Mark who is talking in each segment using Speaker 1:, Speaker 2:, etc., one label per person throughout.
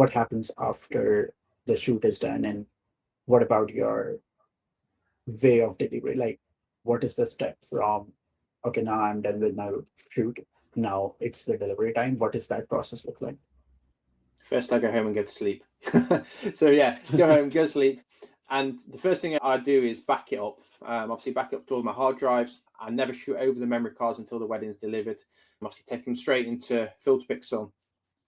Speaker 1: what happens after the shoot is done, and what about your way of delivery? Like, what is the step from, okay, now I'm done with my shoot. Now it's the delivery time. What does that process look like?
Speaker 2: First, I go home and go to sleep. So yeah, go home, go to sleep. And the first thing I do is back it up. Obviously, back up to all my hard drives. I never shoot over the memory cards until the wedding's delivered. Obviously, take them straight into FilterPixel,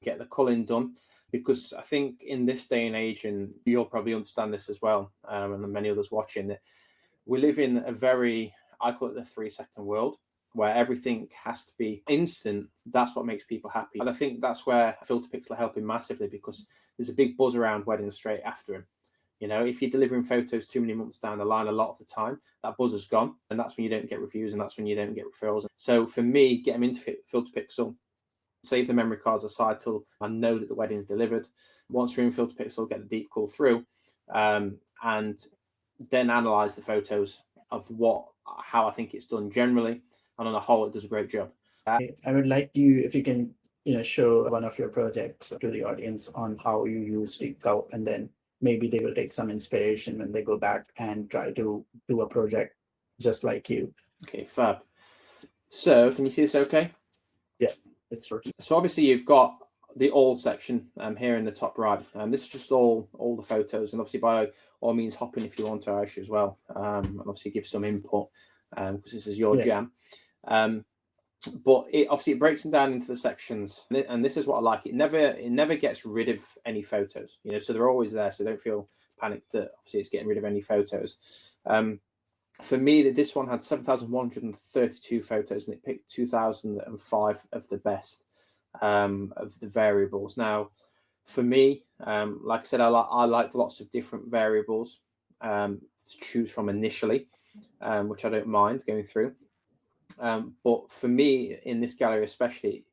Speaker 2: get the culling done. Because I think in this day and age, and you'll probably understand this as well, and many others watching, that we live in a very, I call it the 3-second world, where everything has to be instant. That's what makes people happy. And I think that's where FilterPixel are helping massively, because there's a big buzz around weddings straight after him. You know, if you're delivering photos too many months down the line, a lot of the time, that buzz is gone. And that's when you don't get reviews, and that's when you don't get referrals. So for me, get them into FilterPixel, save the memory cards aside till I know that the wedding's delivered. Once you're in FilterPixel, get the deep cull through, and then analyze the photos of how I think it's done generally. And on the whole, it does a great job.
Speaker 1: I would like you, if you can, show one of your projects to the audience on how you use the cull, and then maybe they will take some inspiration when they go back and try to do a project just like you.
Speaker 2: Okay, fab. So can you see this okay?
Speaker 1: Yeah, it's working.
Speaker 2: So obviously you've got the all section here in the top right. This is just all the photos, and obviously by all means hop in if you want to, Aisha, as well, and obviously give some input because this is your jam. But it breaks them down into the sections, and this is what I like. It never gets rid of any photos, so they're always there. So don't feel panicked that obviously it's getting rid of any photos. For me, this one had 7,132 photos, and it picked 2,005 of the best of the variables. Now, for me, like I said, I like lots of different variables to choose from initially, which I don't mind going through. But for me, in this gallery especially,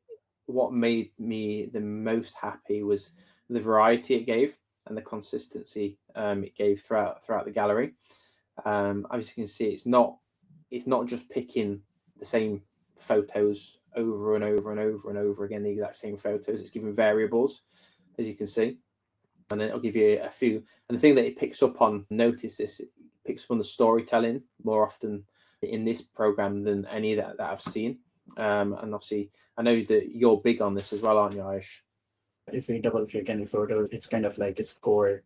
Speaker 2: what made me the most happy was the variety it gave and the consistency it gave throughout the gallery. As you can see, it's not just picking the same photos over and over and over and over again, the exact same photos. It's giving variables, as you can see, and then it'll give you a few. And the thing that it picks up on, notice this, it picks up on the storytelling more often in this program than any that I've seen. And obviously, I know that you're big on this as well, aren't you, Aish?
Speaker 1: If we double click any photo, it's kind of like a score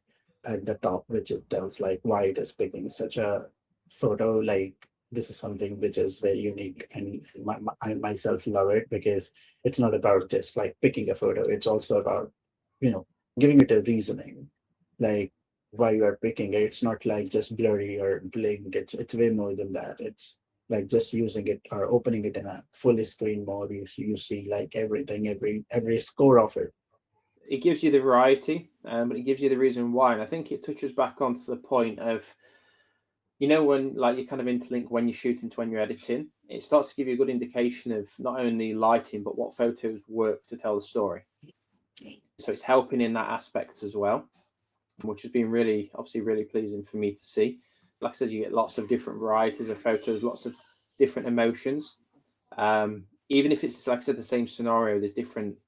Speaker 1: at the top, which it tells like why it is picking such a photo. Like, this is something which is very unique, and I myself love it, because it's not about just like picking a photo. It's also about, giving it a reasoning, like why you are picking it. It's not like just blurry or blink. It's way more than that. It's like just using it or opening it in a full screen mode. You see like everything, every score of it.
Speaker 2: It gives you the variety, but it gives you the reason why. And I think it touches back onto the point of, when like you kind of interlink when you're shooting to when you're editing, it starts to give you a good indication of not only lighting, but what photos work to tell the story. So it's helping in that aspect as well, which has been really pleasing for me to see. Like I said, you get lots of different varieties of photos, lots of different emotions. Even if it's, like I said, the same scenario, there's different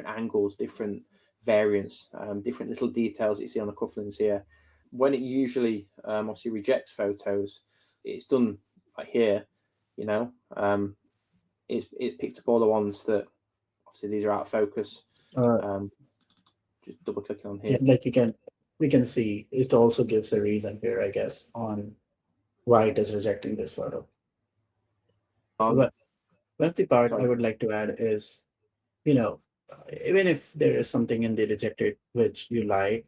Speaker 2: angles, different variants, different little details that you see on the cufflinks here. When it usually obviously rejects photos, it's done like here, it picked up all the ones that obviously these are out of focus. Just double clicking on here.
Speaker 1: Yeah, like we can see it also gives a reason here, I guess, on why it is rejecting this photo. But one of the part I would like to add is, even if there is something in the rejected which you like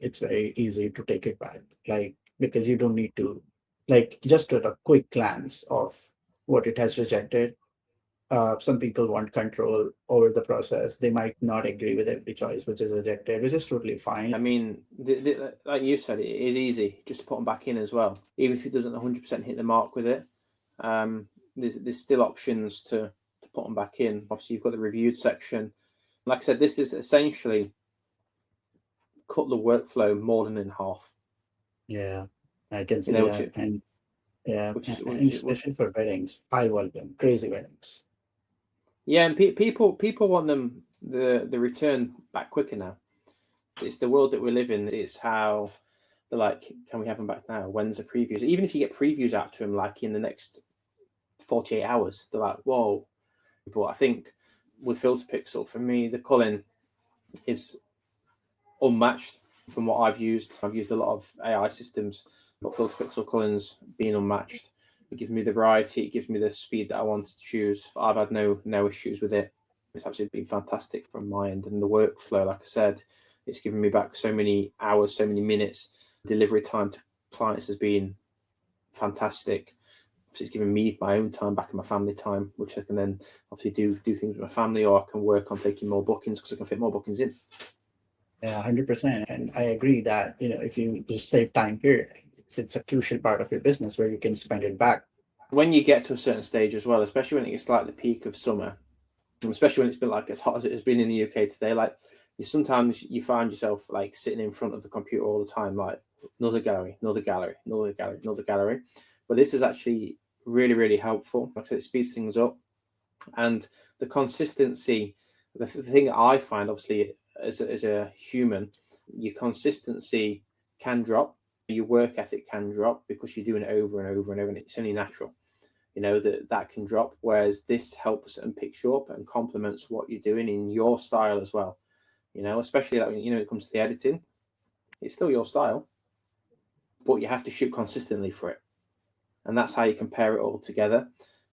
Speaker 1: it's very easy to take it back, like, because you don't need to, like, just at a quick glance of what it has rejected. Some people want control over the process. They might not agree with every choice which is rejected, which is totally fine.
Speaker 2: I mean, like you said, it is easy just to put them back in as well. Even if it doesn't 100% hit the mark with it, there's still options to put them back in. Obviously, you've got the reviewed section. Like I said, this is essentially cut the workflow more than in half.
Speaker 1: Yeah, I can see that. And yeah, especially for weddings, high volume, crazy weddings.
Speaker 2: Yeah, and people want them the return back quicker now. It's the world that we live in. It's how they're like, can we have them back now? When's the previews? Even if you get previews out to them like in the next 48 hours, they're like, whoa. But I think with FilterPixel, for me, the culling is unmatched from what I've used. I've used a lot of AI systems, but FilterPixel culling's been unmatched. It gives me the variety, it gives me the speed that I wanted to choose. I've had no issues with it. It's absolutely been fantastic from my end. And the workflow, like I said, it's given me back so many hours, so many minutes. Delivery time to clients has been fantastic. It's given me my own time back and my family time, which I can then obviously do things with my family, or I can work on taking more bookings because I can fit more bookings in.
Speaker 1: Yeah, 100%. And I agree that, if you just save time here, it's a crucial part of your business where you can spend it back.
Speaker 2: When you get to a certain stage as well, especially when it gets like the peak of summer, and especially when it's been like as hot as it has been in the UK today, like sometimes you find yourself like sitting in front of the computer all the time, like another gallery, another gallery, another gallery, another gallery. But this is actually really, really helpful. Like I said, it speeds things up. And the consistency, the thing that I find, obviously, as a human, your consistency can drop, your work ethic can drop because you're doing it over and over and over, and it's only natural, that can drop. Whereas this helps and picks you up and complements what you're doing in your style as well. Especially that when it comes to the editing, it's still your style, but you have to shoot consistently for it, and that's how you compare it all together.